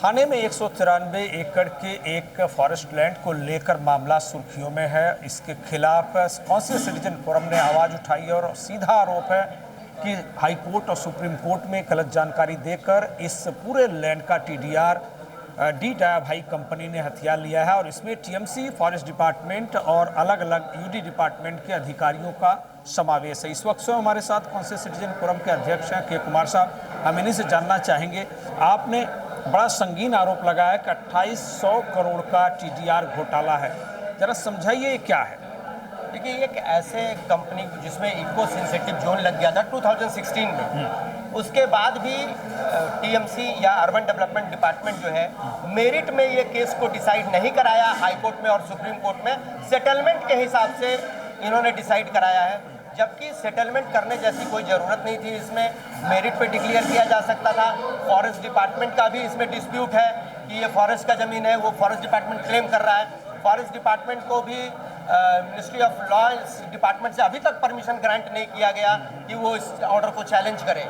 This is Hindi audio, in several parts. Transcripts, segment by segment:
थाने में 193 एकड़ के एक फॉरेस्ट लैंड को लेकर मामला सुर्खियों में है। इसके खिलाफ कौंसिल सिटीजन फोरम ने आवाज उठाई और सीधा आरोप है कि हाई कोर्ट और सुप्रीम कोर्ट में गलत जानकारी देकर इस पूरे लैंड का टीडीआर डी दया भाई कंपनी ने हथिया लिया है और इसमें टीएमसी, फॉरेस्ट डिपार्टमेंट और अलग अलग यूडी डिपार्टमेंट के अधिकारियों का समावेश है। इस वक्त स्वयं हमारे साथ कौंसिल सिटीजन फोरम के अध्यक्ष हैं के कुमार साहब। हम इन्हीं से जानना चाहेंगे, आपने बड़ा संगीन आरोप लगाया कि 2800 करोड़ का टीडीआर घोटाला है, जरा समझाइए ये क्या है। देखिए, एक ऐसे कंपनी जिसमें इको सेंसिटिव जोन लग गया था 2016 में, उसके बाद भी टीएमसी या अर्बन डेवलपमेंट डिपार्टमेंट जो है मेरिट में ये केस को डिसाइड नहीं कराया हाई कोर्ट में और सुप्रीम कोर्ट में, सेटलमेंट के हिसाब से इन्होंने डिसाइड कराया है, जबकि सेटलमेंट करने जैसी कोई ज़रूरत नहीं थी। इसमें मेरिट पे डिक्लेयर किया जा सकता था। फॉरेस्ट डिपार्टमेंट का भी इसमें डिस्प्यूट है कि ये फॉरेस्ट का ज़मीन है, वो फॉरेस्ट डिपार्टमेंट क्लेम कर रहा है। फॉरेस्ट डिपार्टमेंट को भी मिनिस्ट्री ऑफ लॉ डिपार्टमेंट से अभी तक परमिशन ग्रांट नहीं किया गया कि वो इस ऑर्डर को चैलेंज करे।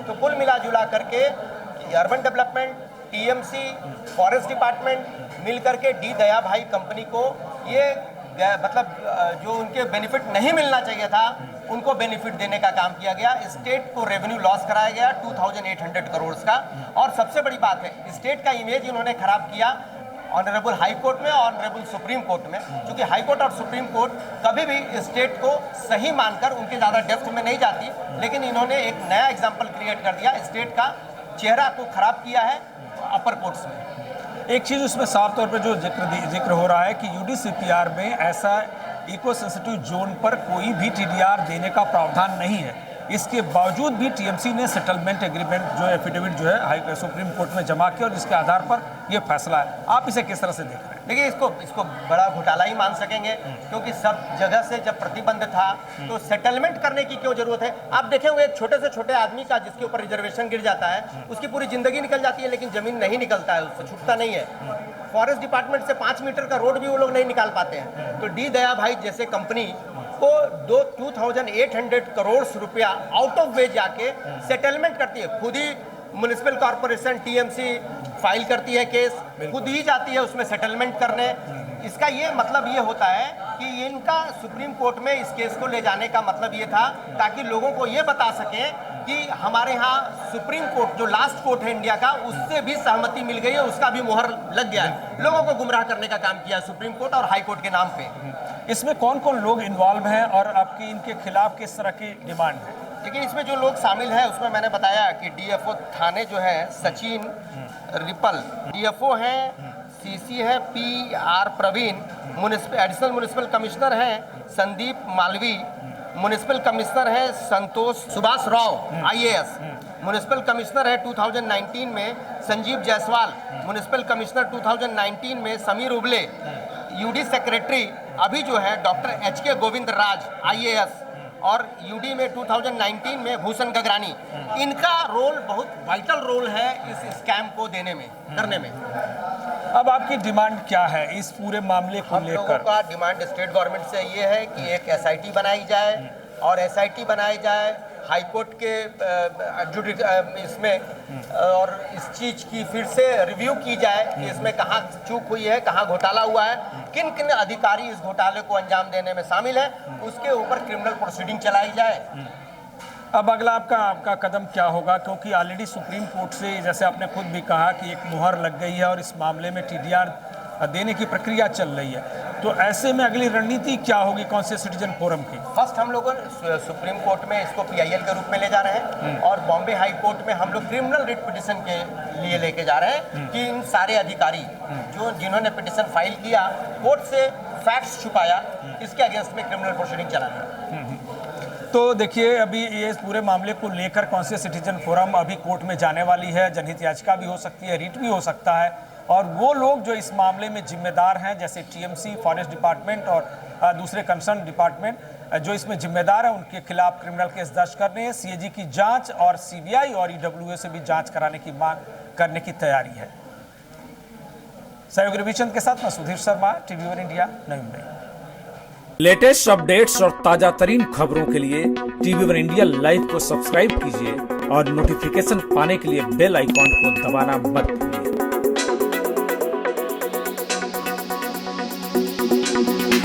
तो कुल मिला जुला करके urban development, TMC, forest department मिल करके डी दया भाई कंपनी को ये मतलब जो उनके बेनिफिट नहीं मिलना चाहिए था उनको बेनिफिट देने का काम किया गया। स्टेट को रेवेन्यू लॉस कराया गया 2800 करोड़ का। और सबसे बड़ी बात है, स्टेट का इमेज इन्होंने खराब किया ऑनरेबल हाई कोर्ट में, ऑनरेबल सुप्रीम कोर्ट में, क्योंकि हाई कोर्ट और सुप्रीम कोर्ट कभी भी स्टेट को सही मानकर उनके ज़्यादा डेप्थ में नहीं जाती, लेकिन इन्होंने एक नया एग्जाम्पल क्रिएट कर दिया, स्टेट का चेहरा को खराब किया है अपर कोर्ट्स में। एक चीज़ उसमें साफ तौर पे जो जिक्र हो रहा है कि यूडीसीपीआर में ऐसा इको सेंसिटिव जोन पर कोई भी टीडीआर देने का प्रावधान नहीं है। इसके बावजूद भी टीएमसी ने सेटलमेंट एग्रीमेंट जो एफिडेविट जो है हाई सुप्रीम कोर्ट में जमा किया और जिसके आधार पर यह फैसला है। आप इसे किस तरह से देख रहे हैं? देखिए, इसको बड़ा घोटाला ही मान सकेंगे, क्योंकि सब जगह से जब प्रतिबंध था तो सेटलमेंट करने की क्यों जरूरत है। आप देखें, वो एक छोटे से छोटे आदमी का जिसके ऊपर रिजर्वेशन गिर जाता है, उसकी पूरी जिंदगी निकल जाती है, लेकिन जमीन नहीं निकलता है, उससे छूटता नहीं है। फॉरेस्ट डिपार्टमेंट से 5 मीटर का रोड भी वो लोग नहीं निकाल पाते हैं। तो डी दया भाई जैसे कंपनी को 2800 करोड़ रुपया आउट ऑफ वे जाके सेटलमेंट करती है। खुद ही म्युनिसिपल कॉर्पोरेशन टीएमसी फाइल करती है केस, खुद ही जाती है उसमें सेटलमेंट करने। इसका ये मतलब ये होता है कि इनका सुप्रीम कोर्ट में इस केस को ले जाने का मतलब ये था ताकि लोगों को ये बता सकें कि हमारे यहाँ सुप्रीम कोर्ट जो लास्ट कोर्ट है इंडिया का, उससे भी सहमति मिल गई है, उसका भी मोहर लग गया है। लोगों को गुमराह करने का काम किया सुप्रीम कोर्ट और हाई कोर्ट के नाम पे। इसमें कौन कौन लोग इन्वॉल्व हैं और आपकी इनके खिलाफ किस तरह की डिमांड है? देखिए, इसमें जो लोग शामिल हैं उसमें मैंने बताया कि डीएफओ थाने जो है सचिन रिपल, डीएफओ हैं सीसी है P R Praveen, additional municipal commissioner हैं संदीप मालवी, म्युनिसिपल कमिश्नर है Santosh Subhash Rao IAS, municipal commissioner है 2019 में संजीव जायसवाल, म्युनिसिपल कमिश्नर 2019 में समीर उबले, यूडी सेक्रेटरी अभी जो है डॉक्टर एचके गोविंद राज आईएएस, और यूडी में 2019 में भूषण गगरानी। इनका रोल बहुत वाइटल रोल है इस स्कैम को देने में, करने में। अब आपकी डिमांड क्या है इस पूरे मामले को लेकर? हम लोगों का डिमांड स्टेट गवर्नमेंट से ये है कि एक एसआईटी बनाई जाए और एसआईटी बनाई जाए हाई कोर्ट के इसमें, और इस चीज़ की फिर से रिव्यू की जाए कि इसमें कहाँ चूक हुई है, कहाँ घोटाला हुआ है, किन किन अधिकारी इस घोटाले को अंजाम देने में शामिल है, उसके ऊपर क्रिमिनल प्रोसीडिंग चलाई जाए। अब अगला आपका कदम क्या होगा? क्योंकि ऑलरेडी सुप्रीम कोर्ट से, जैसे आपने खुद भी कहा, कि एक मुहर लग गई है और इस मामले में टीडीआर देने की प्रक्रिया चल रही है, तो ऐसे में अगली रणनीति क्या होगी कौंसिल सिटीजन फोरम की? फर्स्ट हम लोग सुप्रीम कोर्ट में इसको पीआईएल के रूप में ले जा रहे हैं और बॉम्बे हाई कोर्ट में हम लोग क्रिमिनल रिट पिटिशन के लिए लेके जा रहे हैं कि इन सारे अधिकारी जिन्होंने पिटिशन फाइल किया, कोर्ट से फैक्ट्स छुपाया, इसके अगेंस्ट में क्रिमिनल प्रोसीडिंग चलाना है। तो देखिए, अभी ये इस पूरे मामले को लेकर कौंसिल सिटीजन फोरम अभी कोर्ट में जाने वाली है। जनहित याचिका भी हो सकती है, रिट भी हो सकता है, और वो लोग जो इस मामले में जिम्मेदार हैं, जैसे टीएमसी, फॉरेस्ट डिपार्टमेंट और दूसरे कंसर्न डिपार्टमेंट जो इसमें जिम्मेदार हैं, उनके खिलाफ क्रिमिनल केस दर्ज करने हैं। सीएजी की जांच और सीबीआई और ईडब्ल्यूए से भी जांच कराने की मांग करने की तैयारी है। सहयोगी रविचंद के साथ मैं सुधीर शर्मा, टीवी1 इंडिया, नई मुंबई। लेटेस्ट अपडेट्स और ताजा तरीन खबरों के लिए टीवी1 इंडिया लाइव को सब्सक्राइब कीजिए और नोटिफिकेशन पाने के लिए बेल आइकॉन को दबाना मत भूलिए।